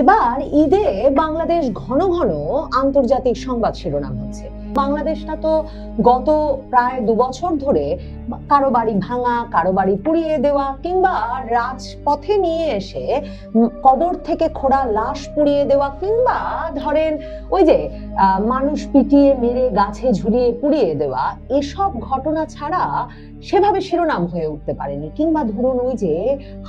এবার ঈদে বাংলাদেশ ঘন ঘন আন্তর্জাতিক সংবাদ শিরোনাম হচ্ছে। বাংলাদেশটা তো গত প্রায় 2 বছর ধরে কারো বাড়ি ভাঙা, কারো বাড়ি পুড়িয়ে দেওয়া, কিংবা রাজপথে নিয়ে এসে কবর থেকে খোঁড়া লাশ পুড়িয়ে দেওয়া, কিংবা ধরেন ওই যে মানুষ পিটিয়ে মেরে গাছে ঝুলিয়ে পুড়িয়ে দেওয়া, এসব ঘটনা ছাড়া সেভাবে শিরোনাম হয়ে উঠতে পারেনি। কিংবা ধরুন ওই যে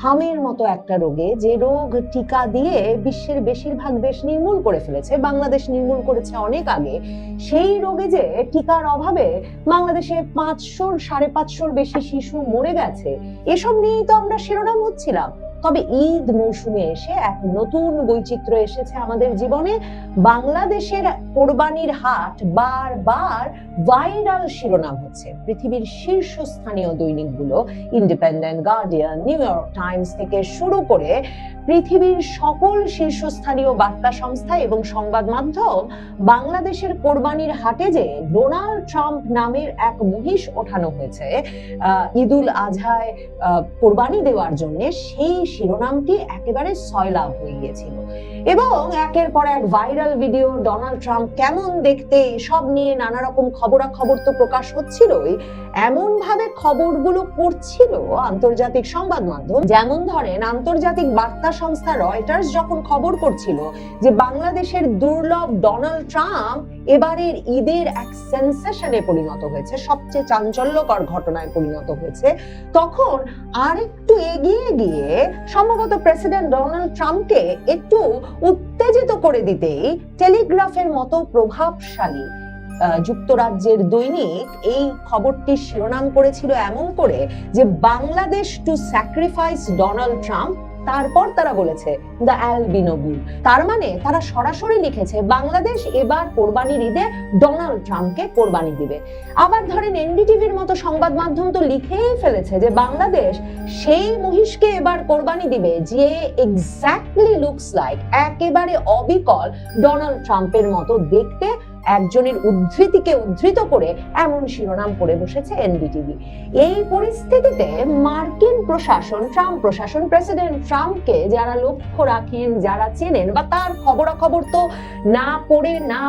হামের মতো একটা রোগে, যে রোগ টিকা দিয়ে বিশ্বের বেশিরভাগ দেশ নির্মূল করে ফেলেছে, বাংলাদেশ নির্মূল করেছে অনেক আগে, সেই রোগে যে টিকার অভাবে বাংলাদেশে 500 550 বেশি শিশু মরে গেছে, এসব নিয়েই তো আমরা শিরোনাম হচ্ছিলাম। তবে ঈদ মৌসুমে এসে এক নতুন বৈচিত্র্য এসেছে আমাদের জীবনে। বাংলাদেশের কোরবানির হাট বারবার ভাইরাল শিরোনাম হচ্ছে। পৃথিবীর শীর্ষস্থানীয় দৈনিকগুলো, independent, guardian, new York Times থেকে শুরু করে পৃথিবীর সকল শীর্ষস্থানীয় বার্তা সংস্থা এবং সংবাদ মাধ্যম বাংলাদেশের কোরবানির হাটে যে ডোনাল্ড ট্রাম্প নামের এক মহিষ ওঠানো হয়েছে ঈদুল আজহায় কোরবানি দেওয়ার জন্য, সেই শিরোনামটি একেবারে সয়লাভ হয়ে গিয়েছিল। এবং একের পর এক ভাইরাল ভিডিও, ডোনাল্ড ট্রাম্প কেমন দেখতে, সব নিয়ে নানা রকম খবরাখবর তো প্রকাশ হচ্ছিলই, এমন ভাবে খবরগুলো পড়ছিল আন্তর্জাতিক সংবাদ মাধ্যম। যেমন ধরেন আন্তর্জাতিক বার্তা সংস্থা রয়টার্স যখন খবর করছিল যে বাংলাদেশের দুর্লভ ডোনাল্ড ট্রাম্প এবারের ঈদের এক সেন্সেশনে পরিণত হয়েছে, সবচেয়ে চাঞ্চল্যকর ঘটনায় পরিণত হয়েছে, তখন আরেকটু এগিয়ে গিয়ে সম্ভবত প্রেসিডেন্ট ডোনাল্ড ট্রাম্পকে একটু উত্তেজিত করে দিতেই টেলিগ্রাফের মতো প্রভাবশালী যুক্তরাজ্যের দৈনিক এই খবরটির শিরোনাম করেছিল এমন করে যে Bangladesh to sacrifice Donald Trump, তারপর তারা বলেছে দ্য অ্যালবিনো বুল। তার মানে তারা সরাসরি লিখেছে বাংলাদেশ এবার কোরবানির ঈদে ডোনাল্ড ট্রাম্পকে কোরবানি দিবে। আবার ধরেন এনডিটিভির মতো সংবাদ মাধ্যম তো লিখেই ফেলেছে যে বাংলাদেশ সেই মহিষকে এবার কোরবানি দিবে যে এক্স্যাক্টলি লুকস লাইক, একেবারে অবিকল ডোনাল্ড ট্রাম্পের মতো দেখতে, একজনের উদ্ধৃতিকে উদ্ধৃত করে এমন শিরোনাম করে বসেছে এনডিটিভি। এই পরিস্থিতিতে মার্কিন প্রশাসন, ট্রাম্প প্রশাসন, প্রেসিডেন্ট ট্রাম্পকে যারা লক্ষ্য রাখেন, যারা চেনেন, বা তার খবরাখবর তো না পড়ে না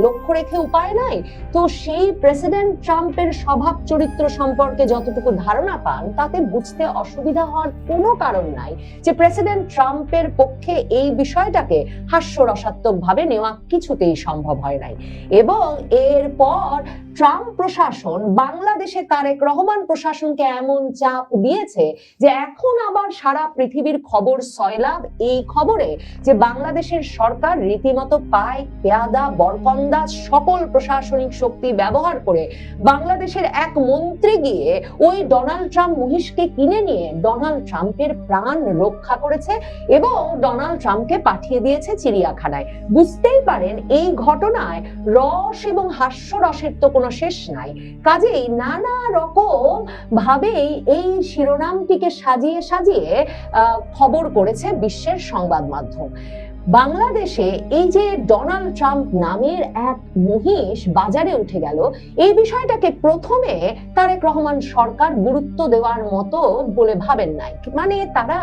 লক্ষ্য রেখে উপায় নাই, তো সেই প্রেসিডেন্ট ট্রাম্পের স্বভাব চরিত্র সম্পর্কে যতটুকু ধারণা পান, তাতে বুঝতে অসুবিধা হওয়ার কোনো কারণ নাই যে প্রেসিডেন্ট ট্রাম্পের পক্ষে এই বিষয়টাকে হাস্যরসাত্মক ভাবে নেওয়া কিছুতেই সম্ভব হয় নাই। এবং এরপর ট্রাম্প প্রশাসন বাংলাদেশে তারেক রহমান প্রশাসনকে এমন চাপ দিয়েছে যে এখন আবার সারা পৃথিবীর খবর সয়লাভ এই খবরে যে বাংলাদেশের সরকার রীতিমতো পায় পেয়াদা বরকন্দা সকল প্রশাসনিক শক্তি ব্যবহার করে বাংলাদেশের এক মন্ত্রী গিয়ে ওই ডোনাল্ড ট্রাম্প মহিষকে কিনে নিয়ে ডোনাল্ড ট্রাম্পের প্রাণ রক্ষা করেছে এবং ডোনাল্ড ট্রাম্পকে পাঠিয়ে দিয়েছে চিড়িয়াখানায়। বুঝতেই পারেন এই ঘটনায় রস এবং হাস্যরসের তো কোনো শেষ নাই। কাজেই নানা রকম ভাবেই এই শিরোনামটিকে সাজিয়ে সাজিয়ে খবর করেছে বিশ্বের সংবাদ মাধ্যম। বাংলাদেশে এই যে ডোনাল্ড ট্রাম্প নামের এক মহিষ বাজারে উঠে গেল, এই বিষয়টাকে প্রথমে তারেক রহমান সরকার গুরুত্ব দেওয়ার মতো বলে ভাবেন নাই। মানে তারা,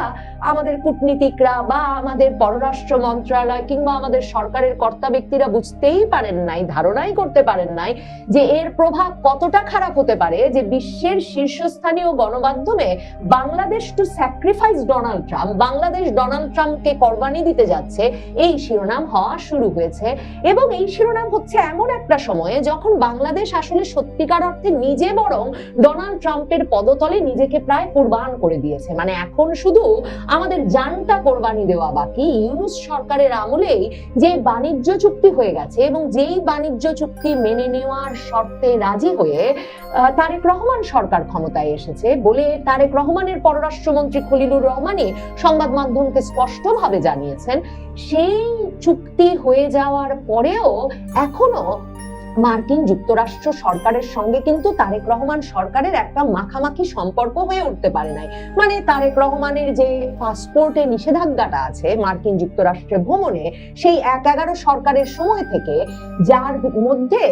আমাদের কূটনীতিকরা বা আমাদের পররাষ্ট্র মন্ত্রণালয় কিংবা আমাদের সরকারের কর্তা ব্যক্তিরা বুঝতেই পারেন নাই, ধারণাই করতে পারেন নাই যে এর প্রভাব কতটা খারাপ হতে পারে যে বিশ্বের শীর্ষস্থানীয় গণমাধ্যমে Bangladesh to sacrifice Donald Trump, Bangladesh Donald ট্রাম্পকে কোরবানি দিতে যাচ্ছে, এই শিরোনাম হওয়া শুরু হয়েছে। এবং এই শিরোনাম হচ্ছে এমন একটা সময়ে যখন বাংলাদেশ আসলে সত্যিকার অর্থে নিজে বরং ডোনাল্ড ট্রাম্পের পদতলে নিজেকে প্রায় কুরবান করে দিয়েছে। মানে এখন শুধু আমাদের জানটা কোরবানি দেওয়া বাকি। ইউনূস সরকারের আমলেই যে বাণিজ্য চুক্তি হয়ে গেছে এবং যেই বাণিজ্য চুক্তি মেনে নেওয়ার শর্তে রাজি হয়ে তারেক রহমান সরকার ক্ষমতায় এসেছে বলে তারেক রহমানের পররাষ্ট্রমন্ত্রী খলিলুর রহমানই সংবাদ মাধ্যমকে স্পষ্টভাবে জানিয়েছেন, সেই চুক্তি হয়ে যাওয়ার পরেও এখনো মার্কিন যুক্তরাষ্ট্র সরকারের সঙ্গে কিন্তু তারেক রহমান সরকারের একটা মাখামাখি সম্পর্ক হয়ে উঠতে পারে নাই। মানে তারেক রহমানের যে পাসপোর্টে নিষেধাজ্ঞাটা আছে মার্কিন যুক্তরাষ্ট্রে ভ্রমণে, সেই ১/১১ সরকারের সময় থেকে, যার মধ্যে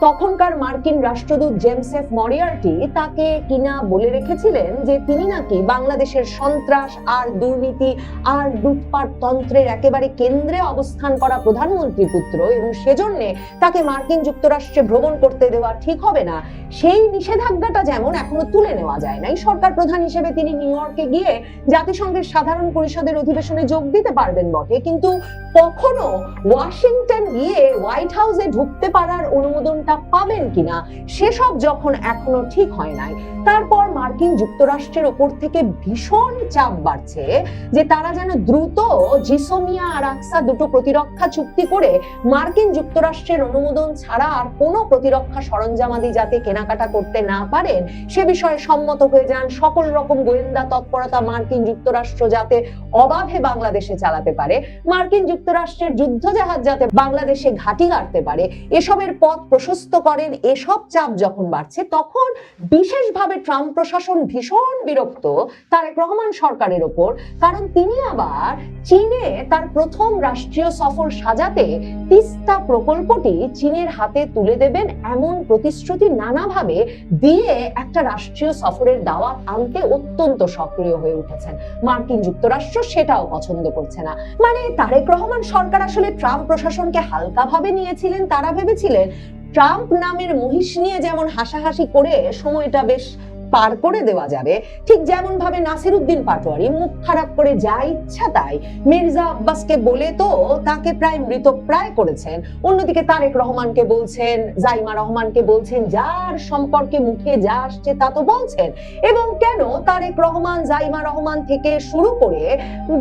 তখনকার মার্কিন রাষ্ট্রদূত জেমস এফ মরিয়ার্টি তাকে কিনা বলে রেখেছিলেন যে তিনি নাকি বাংলাদেশের সন্ত্রাস আর দুর্নীতি আর লুটপাট তন্ত্রের একেবারে কেন্দ্রে অবস্থান করা প্রধানমন্ত্রী পুত্র, এবং সেজন্য তাকে মার্কিন যুক্তরাষ্ট্রে ভ্রমণ করতে দেওয়া ঠিক হবে না। সেই নিষেধাজ্ঞাটা যেমন এখনো তুলে নেওয়া যায় নাই। সরকার প্রধান হিসেবে তিনি নিউ ইয়র্কে গিয়ে জাতিসংঘের সাধারণ পরিষদের অধিবেশনে যোগ দিতে পারবেন বটে, কিন্তু কখনো ওয়াশিংটন গিয়ে হোয়াইট হাউসে ঢুকতে পারার অনুমোদনটা পাবেন কিনা সেসব যখন এখনো ঠিক হয় নাই, তারপর মার্কিন যুক্তরাষ্ট্রের ওপর থেকে ভীষণ চাপ বাড়ছে যে তারা যেন দ্রুত জিসোমিয়া আর আকসা দুটো প্রতিরক্ষা চুক্তি করে মার্কিন যুক্তরাষ্ট্রের অনুমোদন ছাড়া আর কোনো প্রতিরক্ষা সরঞ্জামাদি যাতে কেনাকাটা করতে না পারেন সে বিষয়ে সম্মত হয়ে যান। সকল রকম গোয়েন্দা তৎপরতা মার্কিন যুক্তরাষ্ট্র যাতে অবাধে বাংলাদেশে চালাতে পারে, মার্কিন যুক্তরাষ্ট্রের যুদ্ধজাহাজ যাতে বাংলাদেশে ঘাঁটি গাড়তে পারে, এসবের পথ প্রশস্ত করেন। এসব চাপ যখন বাড়ছে তখন বিশেষভাবে ট্রাম্প প্রশাসন ভীষণ বিরক্ত তারেক রহমান সরকারের ওপর, কারণ তিনি আবার চীনে তার প্রথম রাষ্ট্রীয় সফর সাজাতে তিস্তা প্রকল্পটি চীনের হাতে তুলে দেবেন এমন প্রতিশ্রুতি নানাভাবে দিয়ে একটা রাষ্ট্রীয় সফরের দাওয়াত আনতে অত্যন্ত সক্রিয় হয়ে উঠেছেন। মার্কিন যুক্তরাষ্ট্র সেটাও পছন্দ করছে না। মানে তারেক রহমান সরকার আসলে ট্রাম্প প্রশাসনকে হালকাভাবে নিয়েছিলেন। তারা ভেবেছিলেন ট্রাম্প নামের মহিষ নিয়ে যেমন হাসাহাসি করে সময়টা বেশ পার করে দেওয়া যাবে, ঠিক যেমন ভাবে নাসিরউদ্দিন পাটোয়ারি মুখ খারাপ করে যা ইচ্ছা তাই মির্জা আব্বাসকে বলে তো তাকে প্রায় মৃতপ্রায় করেছেন। অন্যদিকে তারেক রহমানকে বলছেন, জাইমা রহমানকে বলছেন, যার সম্পর্কে মুখে যা আসছে তা তো বলছেন। এবং কেন তারেক রহমান, জাইমা রহমান থেকে শুরু করে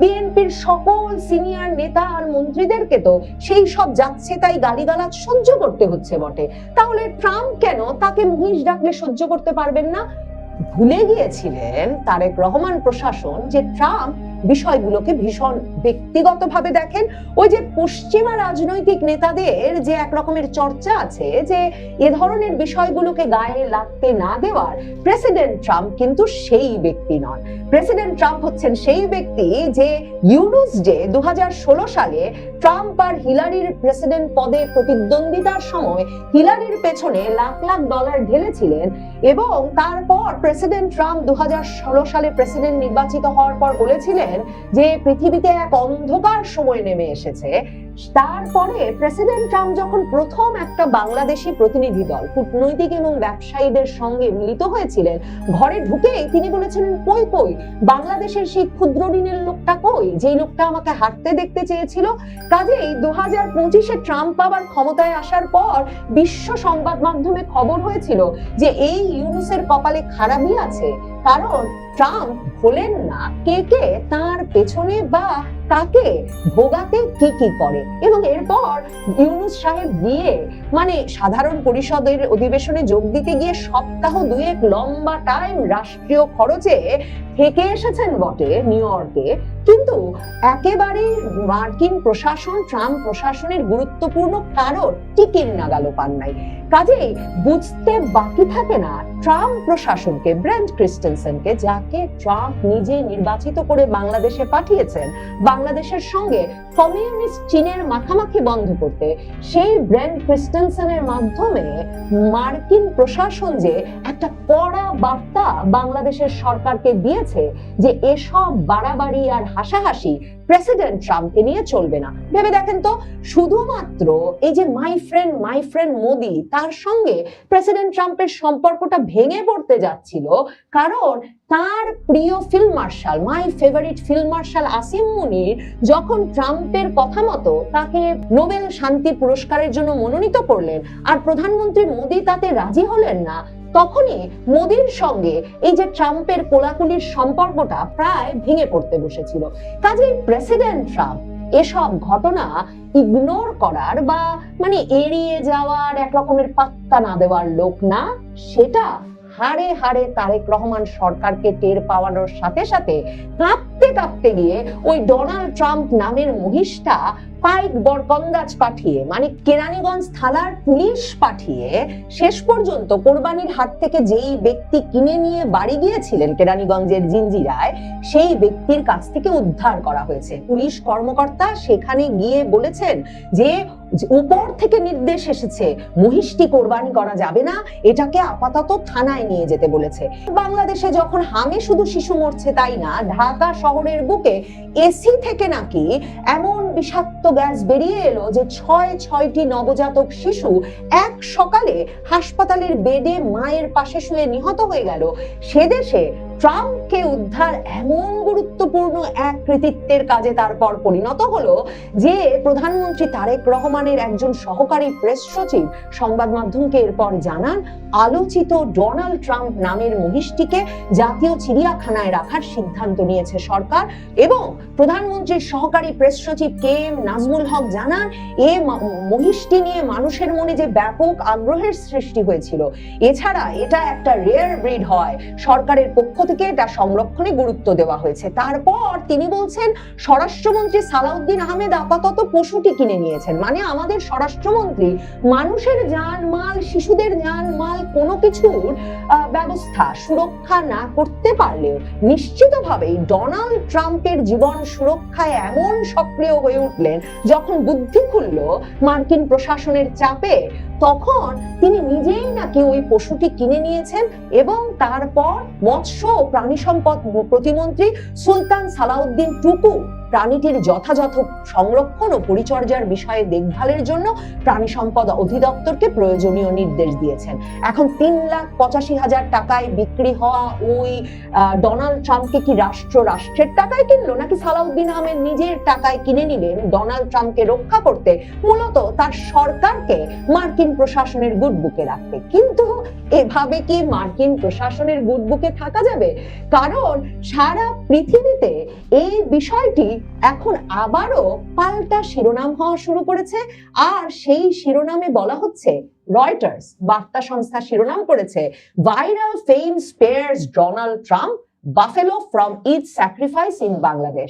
বিএনপির সকল সিনিয়র নেতা আর মন্ত্রীদেরকে তো সেই সব যাচ্ছে তাই গালিগালাজ সহ্য করতে হচ্ছে বটে। তাহলে ট্রাম্প কেন তাকে মহিষ ডাকলে সহ্য করতে পারবেন না? ভুলে গিয়েছিলেন তারেক রহমান প্রশাসন যে ট্রাম্প বিষয়গুলোকে ভীষণ ব্যক্তিগতভাবে দেখেন। ওই যে পশ্চিমা রাজনৈতিক নেতাদের যে এক রকমের চর্চা আছে যে এ ধরনের বিষয়গুলোকে গায়ে লাগতে না দেওয়ার, প্রেসিডেন্ট ট্রাম্প কিন্তু সেই ব্যক্তি নন। প্রেসিডেন্ট ট্রাম্প হচ্ছেন সেই ব্যক্তি যে ইউনুস ডে 2016 সালে ট্রাম্প আর হিলারির প্রেসিডেন্ট পদে প্রতিদ্বন্দ্বিতার সময় হিলারির পেছনে লাখ লাখ ডলার ঢেলেছিলেন, এবং তারপর প্রেসিডেন্ট ট্রাম্প 2016 সালে প্রেসিডেন্ট নির্বাচিত হওয়ার পর বলেছিলেন যে পৃথিবীতে এক অন্ধকার সময় নেমে এসেছে। তারপরে প্রেসিডেন্ট ট্রাম্প যখন প্রথম একটা বাংলাদেশি প্রতিনিধি দল কূটনৈতিক এবং ব্যবসায়ীদের সঙ্গে মিলিত হয়েছিলেন, ঘরে ঢুকেই তিনি বলেছিলেন, কই কই বাংলাদেশের সেই ক্ষুদ্র ঋণের লোকটা কই, যেই লোকটা আমাকে হাঁটতে দেখতে চেয়েছিল। কাজেই 2025-এ ট্রাম্প আবার ক্ষমতায় আসার পর বিশ্ব সংবাদ মাধ্যমে খবর হয়েছিল যে এই ইউনুসের কপালে খারাপই আছে, কারণ ট্রাম্প ভোলেন না কে কে তার পেছনে বা তাকে ভোগাতে কি কি করে। এবং এরপর ইউনুস সাহেব গিয়ে মানে সাধারণ পরিষদের অধিবেশনে যোগ দিতে গিয়ে সপ্তাহ দুয়েক লম্বা টাইম রাষ্ট্রীয় খরচে থেকে এসেছেন বটে নিউ ইয়র্কে, কিন্তু একেবারে মার্কিন প্রশাসন ট্রাম্প প্রশাসনের গুরুত্বপূর্ণ কারণ টিকির নাগালও পান নাই। কাজেই বুঝতে বাকি থাকে না ট্রাম্প প্রশাসনকে, ব্রেন্ট ক্রিস্টেনসেনকে, যাকে ট্রাম্প নিজে নির্বাচিত করে বাংলাদেশে পাঠিয়েছেন বাংলাদেশের সঙ্গে কমিউনিস্ট চীনের মাখামাখি বন্ধ করতে, সেই ব্রেন্ট ক্রিস্টেনসেনের মাধ্যমে মার্কিন প্রশাসন যে একটা কড়া বার্তা বাংলাদেশের সরকারকে দিয়েছে যে এসব বাড়াবাড়ি আর হাসাহাসি প্রেসিডেন্ট ট্রাম্পকে নিয়ে চলবে না। ভেবে দেখেন তো, শুধুমাত্র এই যে মাই ফ্রেন্ড মোদি, তার সঙ্গে প্রেসিডেন্ট ট্রাম্পের সম্পর্কটা ভেঙে পড়তে যাচ্ছিল কারণ তার প্রিয় field marshal, my favourite field marshal Asim Munir যখন ট্রাম্পের কথা মতো তাকে নোবেল শান্তি পুরস্কারের জন্য মনোনীত করলেন আর প্রধানমন্ত্রী মোদি তাতে রাজি হলেন না, তখনই মোদির সঙ্গে এই যে ট্রাম্পের কোলাকুলির সম্পর্কটা প্রায় ভেঙে পড়তে বসেছিল। কাজেই প্রেসিডেন্ট ট্রাম্প এসব ঘটনা ইগনোর করার বা মানে এড়িয়ে যাওয়ার, এক রকমের পাত্তা না দেওয়ার লোক না, সেটা হাড়ে হাড়ে তারেক রহমান সরকারকে টের পাওয়ানোর সাথে সাথে কাঁপতে কাঁপতে কাঁপতে গিয়ে ওই ডোনাল্ড ট্রাম্প নামের মহিষটা পাইক বরকন্দাজ পাঠিয়ে, মানে কেরানীগঞ্জ থানার পুলিশ পাঠিয়ে শেষ পর্যন্ত কোরবানির হাট থেকে যেই ব্যক্তি কিনে নিয়ে বাড়ি গিয়েছিলেন কেরানীগঞ্জের জিঞ্জিরায়, সেই ব্যক্তির কাছ থেকে উদ্ধার করা হয়েছে। পুলিশ কর্মকর্তা সেখানে গিয়ে বলেছেন যে উপর থেকে নির্দেশ এসেছে, মহিষটি কোরবানি করা যাবে না, এটাকে আপাতত থানায় নিয়ে যেতে বলেছে। বাংলাদেশে যখন হামে শুধু শিশু মরছে তাই না, ঢাকা শহরের বুকে এসি থেকে নাকি এমন বিষাক্ত গ্যাস বেরিয়ে এলো যে ছয়টি নবজাতক শিশু এক সকালে হাসপাতালের বেডে মায়ের পাশে শুয়ে নিহত হয়ে গেল। সে দেশে ট্রাম্পকে উদ্ধার এমন গুরুত্বপূর্ণ এক কৃতিত্বের কাজে তারপর পরিণত হলো যে প্রধানমন্ত্রী তারেক রহমানের একজন সহকারী প্রেস সচিব সংবাদ মাধ্যমকে এরপর জানান, আলোচিত ডোনাল্ড ট্রাম্প নামের মহিষটিকে জাতীয় চিড়িয়াখানায় রাখার সিদ্ধান্ত নিয়েছে সরকার। এবং প্রধানমন্ত্রীর সহকারী প্রেস সচিব কে এম নাজমুল হক জানান, এই মহিষটি নিয়ে মানুষের মনে যে ব্যাপক আগ্রহের সৃষ্টি হয়েছিল, এছাড়া এটা একটা রেয়ার ব্রিড হয়, সরকারের পক্ষ থেকে এটা সংরক্ষণে গুরুত্ব দেওয়া হয়েছে। তারপর তিনি বলছেন, স্বরাষ্ট্রমন্ত্রী সালাউদ্দিন আহমেদ আপাতত পশুটি কিনে নিয়েছেন। মানে আমাদের স্বরাষ্ট্রমন্ত্রী মানুষের জানমাল, শিশুদের জানমাল কোনো কিছুর ব্যবস্থা সুরক্ষা না করতে পারলেও নিশ্চিতভাবেই ডোনাল্ড ট্রাম্পের জীবন সুরক্ষায় এমন সক্রিয় হয়ে উঠলেন যখন বুদ্ধি খুলল মার্কিন প্রশাসনের চাপে, তখন তিনি নিজেই নাকি ওই পশুটি কিনে নিয়েছেন এবং তারপর মৎস্য ও প্রাণী সম্পদ প্রতিমন্ত্রী সুলতান সালাউদ্দিন টুকু প্রাণীটির যথাযথ সংরক্ষণ ও পরিচর্যার বিষয়ে দেখভালের জন্য প্রাণী সম্পদ অধিদপ্তরকে প্রয়োজনীয় নির্দেশ দিয়েছেন। এখন 3,85,000 টাকায় বিক্রি হওয়া ওই ডোনাল্ড ট্রাম্পকে কি রাষ্ট্রের টাকায় কিনলো, নাকি সালাউদ্দিন আহমেদ নিজের টাকায় কিনে নিলেন ডোনাল্ড ট্রাম্পকে রক্ষা করতে, মূলত তার সরকারকে মার্কিন প্রশাসনের গুড বুকে রাখতে? কিন্তু এভাবে কি মার্কিন প্রশাসনের গুড বুকে থাকা যাবে? কারণ সারা পৃথিবীতে এই বিষয়টি এখন আবারও পাল্টা শিরোনাম হওয়া শুরু করেছে। আর সেই শিরোনামে বলা হচ্ছে, রয়টার্স বার্তা সংস্থা শিরোনাম করেছে, viral fame spares Donald Trump, buffalo from Eid sacrifice in Bangladesh.